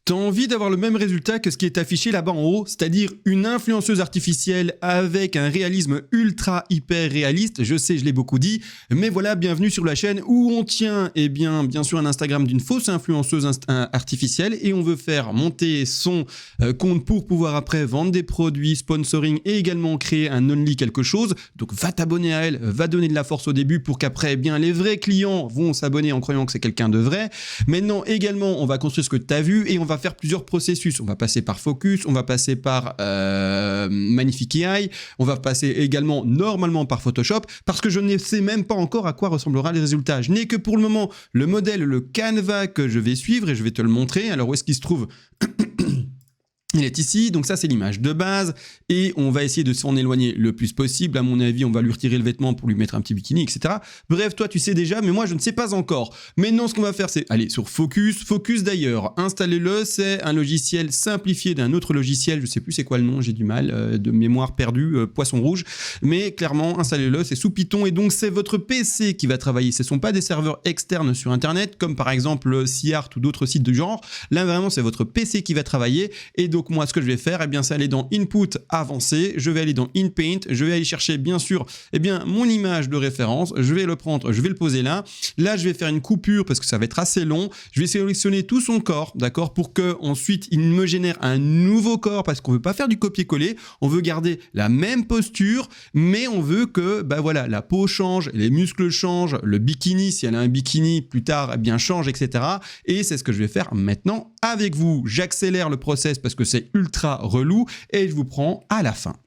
T'as envie d'avoir le même résultat que ce qui est affiché là-bas en haut, c'est-à-dire une influenceuse artificielle avec un réalisme ultra hyper réaliste. Je sais, je l'ai beaucoup dit, mais voilà, bienvenue sur la chaîne où on tient, bien sûr, un Instagram d'une fausse influenceuse artificielle et on veut faire monter son compte pour pouvoir après vendre des produits, sponsoring et également créer un only quelque chose. Donc va t'abonner à elle, va donner de la force au début pour qu'après, les vrais clients vont s'abonner en croyant que c'est quelqu'un de vrai. Maintenant, également, on va construire ce que tu as vu et on va faire plusieurs processus. On va passer par Focus, on va passer par Magnifique.ai, on va passer également normalement par Photoshop parce que je ne sais même pas encore à quoi ressemblera le résultat. Je n'ai que pour le moment le modèle, le Canva que je vais suivre et je vais te le montrer. Alors où est-ce qu'il se trouve ? Il est ici, donc ça c'est l'image de base et on va essayer de s'en éloigner le plus possible. À mon avis, on va lui retirer le vêtement pour lui mettre un petit bikini, etc. Bref, toi tu sais déjà, mais moi je ne sais pas encore. Maintenant, ce qu'on va faire, c'est aller sur Focus. Focus d'ailleurs, installez-le, c'est un logiciel simplifié d'un autre logiciel, je sais plus c'est quoi le nom, j'ai du mal, de mémoire perdue, Poisson Rouge. Mais clairement, installez-le, c'est sous Python et donc c'est votre PC qui va travailler. Ce ne sont pas des serveurs externes sur Internet, comme par exemple SeaArt ou d'autres sites de genre. Là vraiment, c'est votre PC qui va travailler et donc moi, ce que je vais faire, c'est aller dans Input avancé, je vais aller dans InPaint, je vais aller chercher bien sûr mon image de référence, je vais le prendre, je vais le poser là. Là, je vais faire une coupure parce que ça va être assez long. Je vais sélectionner tout son corps, d'accord, pour que ensuite il me génère un nouveau corps parce qu'on veut pas faire du copier-coller, on veut garder la même posture, mais on veut que voilà, la peau change, les muscles changent, le bikini, si elle a un bikini plus tard, change, etc. Et c'est ce que je vais faire maintenant avec vous. J'accélère le process parce que c'est ultra relou et je vous prends à la fin.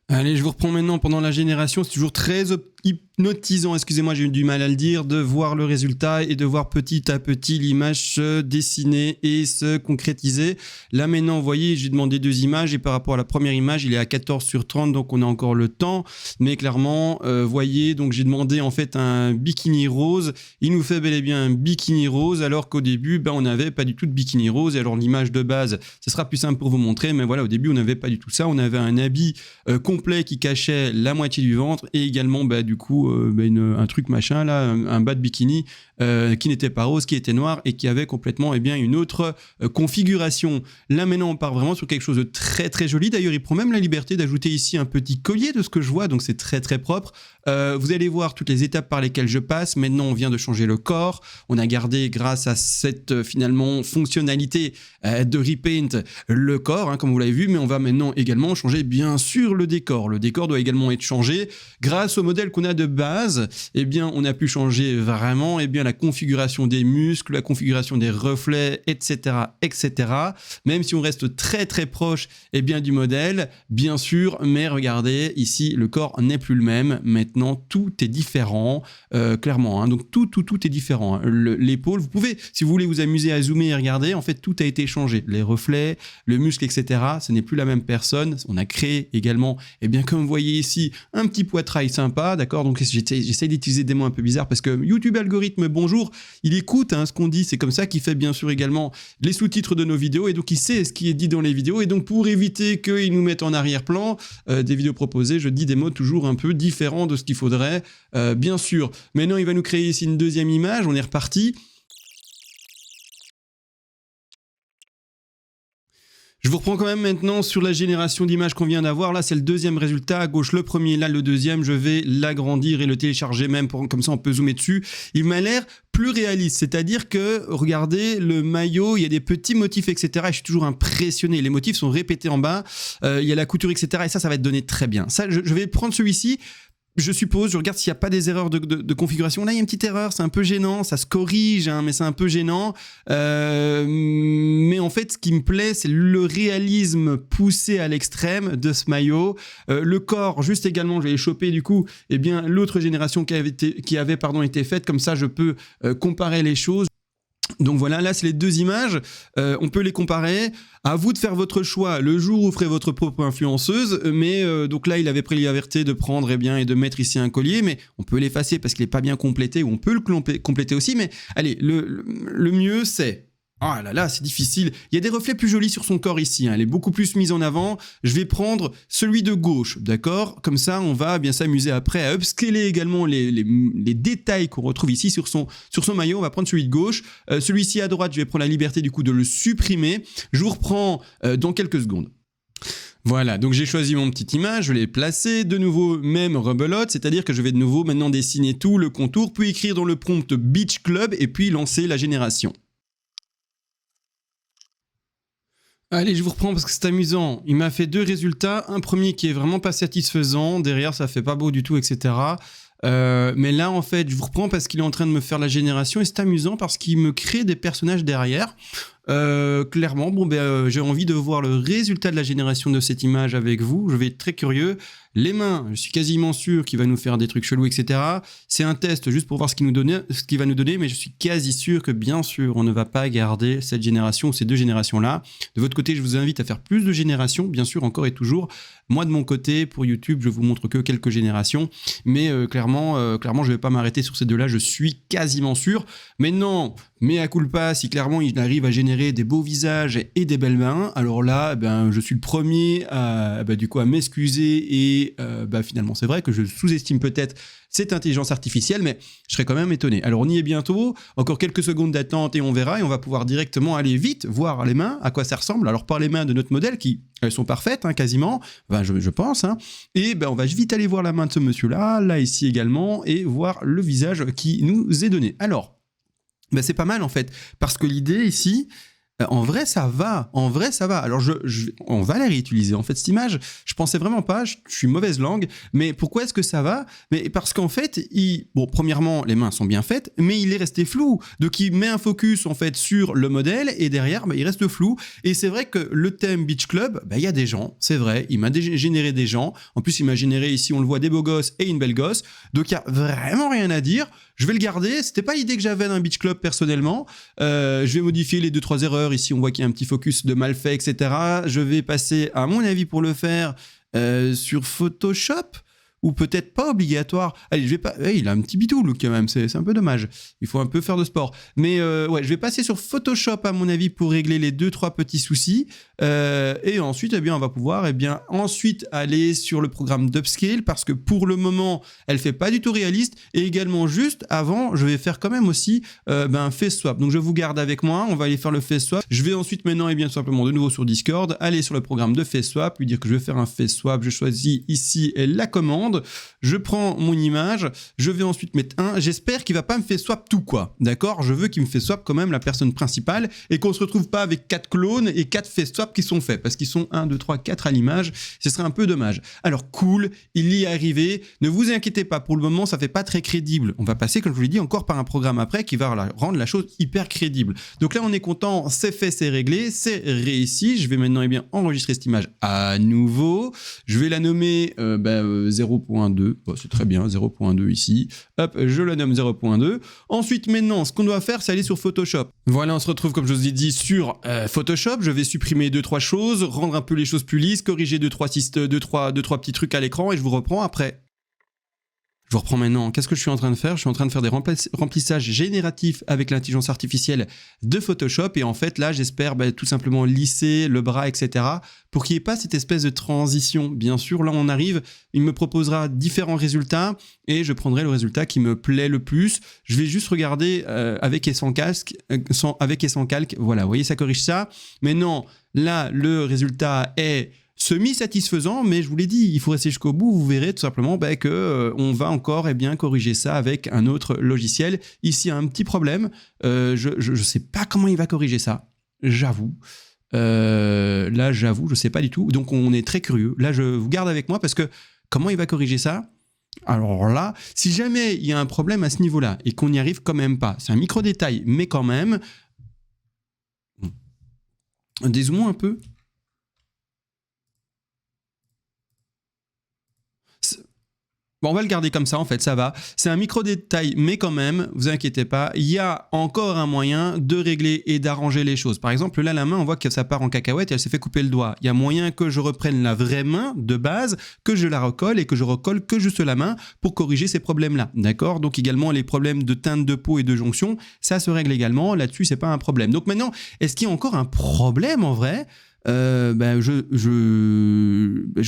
Allez, je vous reprends maintenant pendant la génération. C'est toujours très hypnotisant, excusez-moi, j'ai eu du mal à le dire, de voir le résultat et de voir petit à petit l'image se dessiner et se concrétiser. Là maintenant, vous voyez, j'ai demandé 2 images et par rapport à la première image, il est à 14 sur 30, donc on a encore le temps. Mais clairement, voyez, donc j'ai demandé en fait un bikini rose. Il nous fait bel et bien un bikini rose, alors qu'au début, on n'avait pas du tout de bikini rose. Et alors l'image de base, ce sera plus simple pour vous montrer, mais voilà, au début, on n'avait pas du tout ça. On avait un habit complet qui cachait la moitié du ventre et également du coup un truc machin là, un bas de bikini qui n'était pas rose, qui était noir et qui avait complètement une autre configuration. Là maintenant on part vraiment sur quelque chose de très très joli. D'ailleurs il prend même la liberté d'ajouter ici un petit collier de ce que je vois, donc c'est très très propre. Vous allez voir toutes les étapes par lesquelles je passe. Maintenant on vient de changer le corps, on a gardé grâce à cette finalement fonctionnalité de repaint le corps comme vous l'avez vu, mais on va maintenant également changer bien sûr le décor. Le décor doit également être changé grâce au modèle qu'on a de base. On a pu changer vraiment la configuration des muscles, la configuration des reflets, etc., etc. Même si on reste très très proche du modèle, bien sûr, mais regardez, ici le corps n'est plus le même. Maintenant tout est différent, clairement. Donc tout est différent. L'épaule, vous pouvez, si vous voulez vous amuser à zoomer et regarder, en fait tout a été changé. Les reflets, le muscle, etc. Ce n'est plus la même personne. On a créé également, comme vous voyez ici, un petit poitrail sympa, d'accord. Donc j'essaie d'utiliser des mots un peu bizarres parce que YouTube algorithme, bonjour, il écoute ce qu'on dit, c'est comme ça qu'il fait bien sûr également les sous-titres de nos vidéos et donc il sait ce qui est dit dans les vidéos et donc pour éviter qu'il nous mette en arrière-plan des vidéos proposées, je dis des mots toujours un peu différents de ce qu'il faudrait, bien sûr. Maintenant il va nous créer ici une deuxième image, on est reparti. Je vous reprends quand même maintenant sur la génération d'images qu'on vient d'avoir. Là, c'est le deuxième résultat. À gauche, le premier. Là, le deuxième. Je vais l'agrandir et le télécharger même. Comme ça, on peut zoomer dessus. Il m'a l'air plus réaliste. C'est-à-dire que, regardez, le maillot, il y a des petits motifs, etc. Et je suis toujours impressionné. Les motifs sont répétés en bas. Il y a la couture, etc. Et ça va être donné très bien. Ça, je vais prendre celui-ci. Je suppose, je regarde s'il n'y a pas des erreurs de configuration. Là, il y a une petite erreur, c'est un peu gênant, ça se corrige, mais c'est un peu gênant. Mais en fait, ce qui me plaît, c'est le réalisme poussé à l'extrême de ce maillot. Le corps, juste également, je vais les choper du coup, l'autre génération qui avait été faite. Comme ça, je peux comparer les choses. Donc voilà, là c'est les 2 images, on peut les comparer. À vous de faire votre choix le jour où vous ferez votre propre influenceuse, mais donc là il avait pris la liberté de prendre et de mettre ici un collier, mais on peut l'effacer parce qu'il n'est pas bien complété, ou on peut le compléter aussi, mais allez, le mieux c'est Ah là là, c'est difficile. Il y a des reflets plus jolis sur son corps ici, hein. Elle est beaucoup plus mise en avant. Je vais prendre celui de gauche, d'accord? Comme ça, on va bien s'amuser après à upscaler également les détails qu'on retrouve ici sur son maillot. On va prendre celui de gauche. Celui-ci à droite, je vais prendre la liberté du coup de le supprimer. Je vous reprends dans quelques secondes. Voilà, donc j'ai choisi mon petite image, je l'ai placée, de nouveau même rebelote, c'est-à-dire que je vais de nouveau maintenant dessiner tout le contour, puis écrire dans le prompt Beach Club et puis lancer la génération. Allez, je vous reprends parce que c'est amusant. Il m'a fait 2 résultats, un premier qui est vraiment pas satisfaisant, derrière ça fait pas beau du tout, etc. Mais là, en fait, je vous reprends parce qu'il est en train de me faire la génération et c'est amusant parce qu'il me crée des personnages derrière. Clairement, j'ai envie de voir le résultat de la génération de cette image avec vous. Je vais être très curieux. Les mains, je suis quasiment sûr qu'il va nous faire des trucs chelous, etc. C'est un test juste pour voir ce qu'il va nous donner, mais je suis quasi sûr que, bien sûr, on ne va pas garder cette génération ou ces 2 générations-là. De votre côté, je vous invite à faire plus de générations, bien sûr, encore et toujours. Moi, de mon côté, pour YouTube, je vous montre que quelques générations, mais clairement, je vais pas m'arrêter sur ces 2-là, je suis quasiment sûr. Mais non, mea culpa, si clairement il arrive à générer des beaux visages et des belles mains, alors là, je suis le premier à m'excuser et finalement, c'est vrai que je sous-estime peut-être cette intelligence artificielle, mais je serais quand même étonné. Alors, on y est bientôt, encore quelques secondes d'attente et on verra, et on va pouvoir directement aller vite, voir les mains, à quoi ça ressemble. Alors, par les mains de notre modèle, elles sont parfaites, hein, quasiment, je pense, hein. Et on va vite aller voir la main de ce monsieur-là, là, ici également, et voir le visage qui nous est donné. Alors, c'est pas mal, en fait, parce que l'idée ici... En vrai, ça va. Alors, on va la réutiliser. En fait, cette image, je pensais vraiment pas. Je suis mauvaise langue. Mais pourquoi est-ce que ça va? Mais parce qu'en fait, premièrement, les mains sont bien faites, mais il est resté flou. Donc, il met un focus en fait sur le modèle et derrière, il reste flou. Et c'est vrai que le thème Beach Club, il y a des gens. C'est vrai. Il m'a généré des gens. En plus, il m'a généré ici, on le voit, des beaux gosses et une belle gosse. Donc, il y a vraiment rien à dire. Je vais le garder. C'était pas l'idée que j'avais d'un Beach Club personnellement. Je vais modifier les 2-3 erreurs. Ici, on voit qu'il y a un petit focus de mal fait, etc. Je vais passer, à mon avis, pour le faire sur Photoshop. Ou peut-être pas obligatoire. Allez, je vais pas. Il a un petit bidou look quand même, c'est un peu dommage. Il faut un peu faire de sport. Mais je vais passer sur Photoshop à mon avis pour régler les 2-3 petits soucis. Et ensuite, on va pouvoir ensuite aller sur le programme d'Upscale parce que pour le moment, elle fait pas du tout réaliste. Et également juste avant, je vais faire quand même aussi un face swap. Donc je vous garde avec moi. On va aller faire le face swap. Je vais ensuite maintenant tout simplement de nouveau sur Discord, aller sur le programme de face swap, lui dire que je vais faire un face swap. Je choisis ici la commande. Je prends mon image, je vais ensuite mettre j'espère qu'il va pas me faire swap tout quoi, d'accord? Je veux qu'il me fait swap quand même la personne principale et qu'on se retrouve pas avec 4 clones et 4 face swap qui sont faits, parce qu'ils sont 1, 2, 3, 4 à l'image, ce serait un peu dommage. Alors cool, il y est arrivé, ne vous inquiétez pas, pour le moment ça fait pas très crédible, on va passer comme je vous l'ai dit encore par un programme après qui va rendre la chose hyper crédible. Donc là on est content, c'est fait, c'est réglé, c'est réussi, je vais maintenant enregistrer cette image à nouveau, je vais la nommer 0.2, c'est très bien, 0.2 ici. Hop, je la nomme 0.2. Ensuite, maintenant, ce qu'on doit faire, c'est aller sur Photoshop. Voilà, on se retrouve, comme je vous ai dit, sur Photoshop. Je vais supprimer 2-3 choses, rendre un peu les choses plus lisses, corriger 2-3 petits trucs à l'écran et je vous reprends après. Je vous reprends maintenant. Qu'est-ce que je suis en train de faire? Je suis en train de faire des remplissages génératifs avec l'intelligence artificielle de Photoshop. Et en fait, là, j'espère tout simplement lisser le bras, etc. pour qu'il n'y ait pas cette espèce de transition. Bien sûr, là, on arrive. Il me proposera différents résultats et je prendrai le résultat qui me plaît le plus. Je vais juste regarder avec et sans calque. Avec et sans calque. Voilà, vous voyez, ça corrige ça. Mais non, là, le résultat est semi-satisfaisant, mais je vous l'ai dit, il faut rester jusqu'au bout, vous verrez tout simplement que on va encore corriger ça avec un autre logiciel. Ici, un petit problème, je sais pas comment il va corriger ça, j'avoue. Là, j'avoue, je sais pas du tout, donc on est très curieux. Là, je vous garde avec moi parce que comment il va corriger ça? Alors là, si jamais il y a un problème à ce niveau-là et qu'on n'y arrive quand même pas, c'est un micro-détail, mais quand même, dézoomons un peu. Bon, on va le garder comme ça, en fait, ça va. C'est un micro-détail, mais quand même, vous inquiétez pas, il y a encore un moyen de régler et d'arranger les choses. Par exemple, là, la main, on voit que ça part en cacahuète et elle s'est fait couper le doigt. Il y a moyen que je reprenne la vraie main de base, que je la recolle et que je recolle que juste la main pour corriger ces problèmes-là. D'accord? Donc également, les problèmes de teinte de peau et de jonction, ça se règle également. Là-dessus, c'est pas un problème. Donc maintenant, est-ce qu'il y a encore un problème en vrai? Je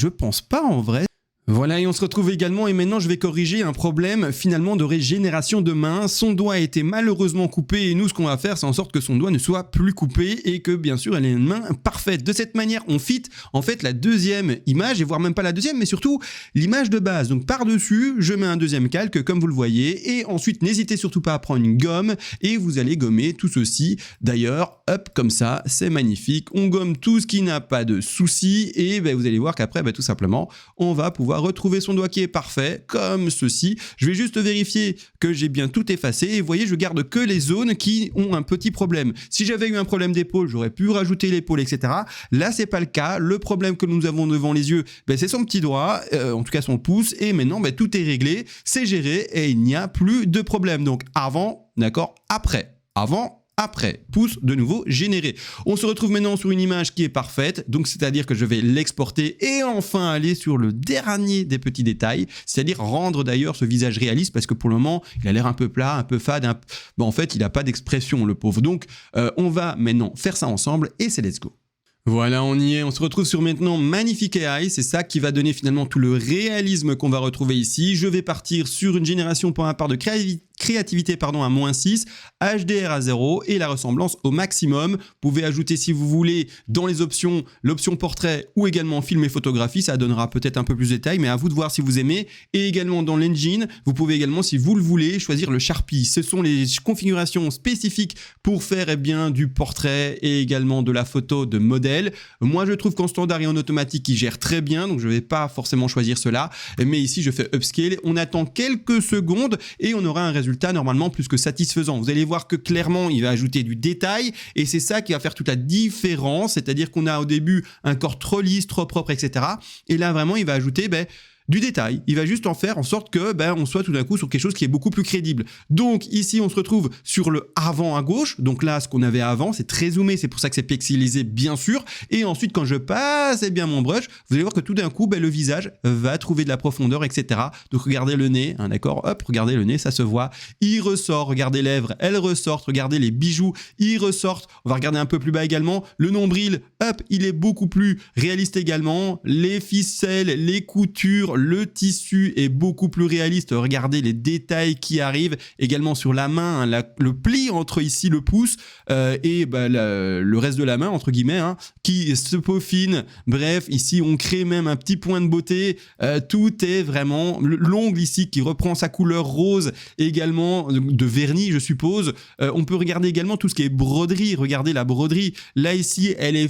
pense pas en vrai. Voilà, et on se retrouve également, et maintenant je vais corriger un problème finalement de régénération de main. Son doigt a été malheureusement coupé, et nous ce qu'on va faire c'est en sorte que son doigt ne soit plus coupé et que bien sûr elle ait une main parfaite. De cette manière on fit en fait la deuxième image, et voire même pas la deuxième mais surtout l'image de base. Donc par dessus je mets un deuxième calque comme vous le voyez, et ensuite n'hésitez surtout pas à prendre une gomme et vous allez gommer tout ceci. D'ailleurs hop comme ça c'est magnifique, on gomme tout ce qui n'a pas de souci, et vous allez voir qu'après tout simplement on va pouvoir retrouver son doigt qui est parfait, comme ceci. Je vais juste vérifier que j'ai bien tout effacé, et vous voyez, je garde que les zones qui ont un petit problème. Si j'avais eu un problème d'épaule, j'aurais pu rajouter l'épaule, etc. Là, c'est pas le cas. Le problème que nous avons devant les yeux, c'est son petit doigt, en tout cas son pouce, et maintenant, tout est réglé, c'est géré, et il n'y a plus de problème. Donc, avant, d'accord, après. Avant, après, pouce de nouveau généré. On se retrouve maintenant sur une image qui est parfaite, donc c'est-à-dire que je vais l'exporter et enfin aller sur le dernier des petits détails, c'est-à-dire rendre d'ailleurs ce visage réaliste, parce que pour le moment, il a l'air un peu plat, un peu fade, en fait, il n'a pas d'expression, le pauvre. Donc, on va maintenant faire ça ensemble et c'est let's go. Voilà, on y est, on se retrouve sur maintenant Magnifique AI, c'est ça qui va donner finalement tout le réalisme qu'on va retrouver ici. Je vais partir sur une génération pour un part de créativité à -6, HDR à 0 et la ressemblance au maximum. Vous pouvez ajouter si vous voulez dans les options l'option portrait ou également film et photographie, ça donnera peut-être un peu plus de détails, mais à vous de voir si vous aimez. Et également dans l'engine, vous pouvez également si vous le voulez choisir le Sharpie. Ce sont les configurations spécifiques pour faire du portrait et également de la photo de modèle. Moi je trouve qu'en standard et en automatique il gère très bien, donc je ne vais pas forcément choisir cela, mais ici je fais upscale, on attend quelques secondes et on aura un résultat normalement plus que satisfaisant. Vous allez voir que clairement il va ajouter du détail et c'est ça qui va faire toute la différence, c'est-à-dire qu'on a au début un corps trop lisse, trop propre, etc. Et là vraiment il va ajouter du détail, il va juste en faire en sorte que on soit tout d'un coup sur quelque chose qui est beaucoup plus crédible. Donc ici on se retrouve sur le avant à gauche, donc là ce qu'on avait avant c'est très zoomé, c'est pour ça que c'est pixelisé bien sûr, et ensuite quand je passe mon brush, vous allez voir que tout d'un coup le visage va trouver de la profondeur, etc. Donc regardez le nez, d'accord, hop, regardez le nez, ça se voit, il ressort, regardez les lèvres, elles ressortent, regardez les bijoux, ils ressortent, on va regarder un peu plus bas également, le nombril, hop, il est beaucoup plus réaliste également, les ficelles, les coutures, le tissu est beaucoup plus réaliste. Regardez les détails qui arrivent. Également sur la main, le pli entre ici le pouce et le reste de la main, entre guillemets, qui se peaufine. Bref, ici, on crée même un petit point de beauté. Tout est vraiment... L'ongle ici qui reprend sa couleur rose, également de vernis, je suppose. On peut regarder également tout ce qui est broderie. Regardez la broderie. Là, ici, elle est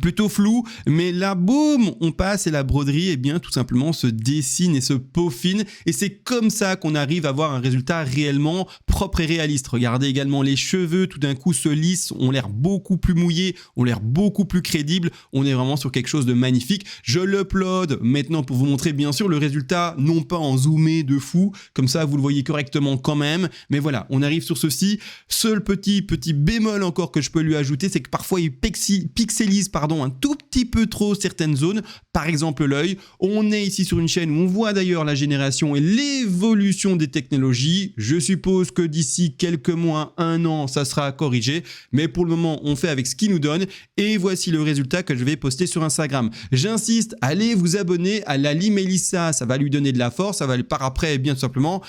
plutôt flou, mais là, boum, on passe et la broderie, tout simplement se dessine et se peaufine. Et c'est comme ça qu'on arrive à avoir un résultat réellement propre et réaliste. Regardez également les cheveux, tout d'un coup se lissent, ont l'air beaucoup plus mouillés, ont l'air beaucoup plus crédibles. On est vraiment sur quelque chose de magnifique. Je l'upload maintenant pour vous montrer bien sûr le résultat, non pas en zoomé de fou, comme ça vous le voyez correctement quand même. Mais voilà, on arrive sur ceci. Seul petit bémol encore que je peux lui ajouter, c'est que parfois il pixelise un tout petit peu trop certaines zones, par exemple l'œil. On est ici sur une chaîne où on voit d'ailleurs la génération et l'évolution des technologies. Je suppose que d'ici quelques mois, 1 an, ça sera corrigé, mais pour le moment, on fait avec ce qu'il nous donne et voici le résultat que je vais poster sur Instagram. J'insiste, allez vous abonner à Lali Melissa, ça va lui donner de la force, ça va par après bien simplement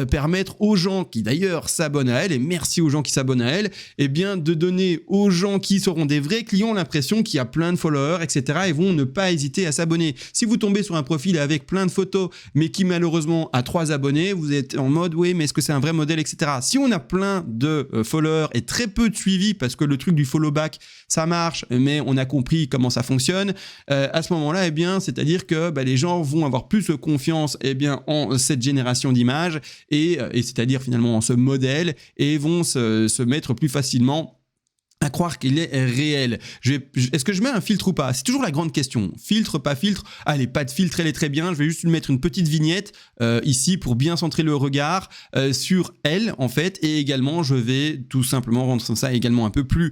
permettre aux gens qui d'ailleurs s'abonnent à elle, et merci aux gens qui s'abonnent à elle, de donner aux gens qui seront des vrais clients l'impression qu'il y a plein de followers, etc. et vont ne pas hésiter à s'abonner. Si vous tombez sur un profil avec plein de photos, mais qui malheureusement a 3 abonnés, vous êtes en mode, oui, mais est-ce que c'est un vrai modèle, etc. Si on a plein de followers et très peu de suivi, parce que le truc du follow back, ça marche, mais on a compris comment ça fonctionne, à ce moment-là, c'est-à-dire que les gens vont avoir plus confiance en cette génération d'images, et c'est-à-dire finalement en ce modèle, et vont se mettre plus facilement à croire qu'il est réel. Est-ce que je mets un filtre ou pas? C'est toujours la grande question. Filtre, pas filtre? Allez, pas de filtre, elle est très bien. Je vais juste lui mettre une petite vignette ici pour bien centrer le regard sur elle, en fait. Et également, je vais tout simplement rendre ça également un peu plus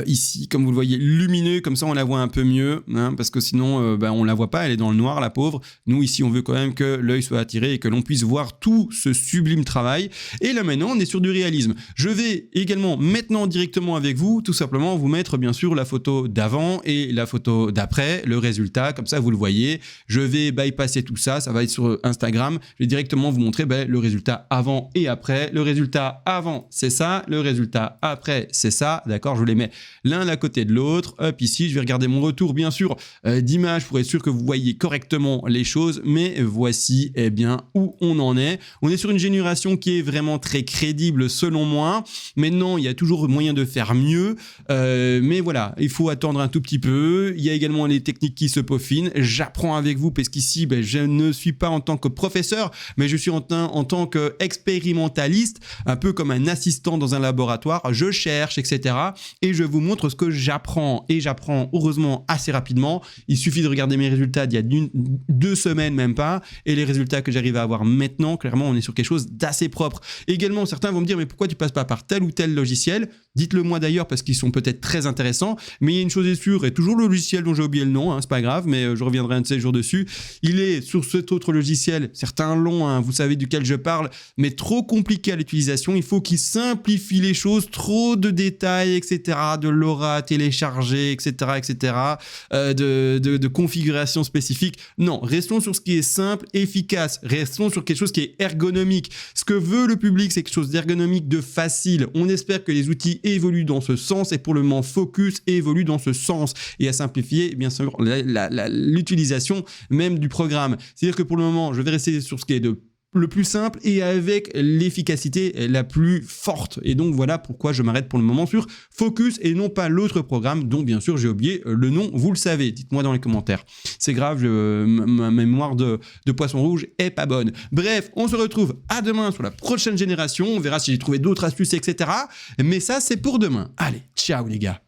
ici, comme vous le voyez, lumineux. Comme ça, on la voit un peu mieux, hein, parce que sinon, on la voit pas. Elle est dans le noir, la pauvre. Nous, ici, on veut quand même que l'œil soit attiré et que l'on puisse voir tout ce sublime travail. Et là, maintenant, on est sur du réalisme. Je vais également, maintenant, directement avec vous, tout simplement vous mettre bien sûr la photo d'avant et la photo d'après, le résultat, comme ça vous le voyez. Je vais bypasser tout ça, ça va être sur Instagram. Je vais directement vous montrer le résultat avant et après. Le résultat avant, c'est ça. Le résultat après, c'est ça. D'accord, je les mets l'un à côté de l'autre. Hop, ici, je vais regarder mon retour, bien sûr, d'image pour être sûr que vous voyez correctement les choses. Mais voici, eh bien, où on en est. On est sur une génération qui est vraiment très crédible selon moi. Maintenant, il y a toujours moyen de faire mieux. Mais voilà, il faut attendre un tout petit peu. Il y a également les techniques qui se peaufinent. J'apprends avec vous parce qu'ici, je ne suis pas en tant que professeur, mais je suis en tant qu'expérimentaliste, un peu comme un assistant dans un laboratoire. Je cherche, etc. Et je vous montre ce que j'apprends. Et j'apprends heureusement assez rapidement. Il suffit de regarder mes résultats d'il y a 2 semaines, même pas. Et les résultats que j'arrive à avoir maintenant, clairement, on est sur quelque chose d'assez propre. Également, certains vont me dire, mais pourquoi tu passes pas par tel ou tel logiciel? Dites-le moi d'ailleurs parce qu'ils sont peut-être très intéressants, mais il y a une chose est sûre, et toujours le logiciel dont j'ai oublié le nom, hein, c'est pas grave, mais je reviendrai un de ces jours dessus. Il est sur cet autre logiciel, certains l'ont, hein, vous savez duquel je parle, mais trop compliqué à l'utilisation. Il faut qu'il simplifie les choses, trop de détails, etc., de l'aura à télécharger, etc., de configuration spécifique. Non, restons sur ce qui est simple, efficace. Restons sur quelque chose qui est ergonomique. Ce que veut le public, c'est quelque chose d'ergonomique, de facile. On espère que les outils évolue dans ce sens et pour le moment Focus évolue dans ce sens et à simplifier bien sûr l'utilisation même du programme. C'est-à-dire que pour le moment je vais rester sur ce qui est le plus simple et avec l'efficacité la plus forte. Et donc voilà pourquoi je m'arrête pour le moment sur Focus et non pas l'autre programme dont bien sûr j'ai oublié le nom, vous le savez, dites-moi dans les commentaires. C'est grave, ma mémoire de poisson rouge est pas bonne. Bref, on se retrouve à demain sur la prochaine génération, on verra si j'ai trouvé d'autres astuces, etc. Mais ça c'est pour demain. Allez, ciao les gars.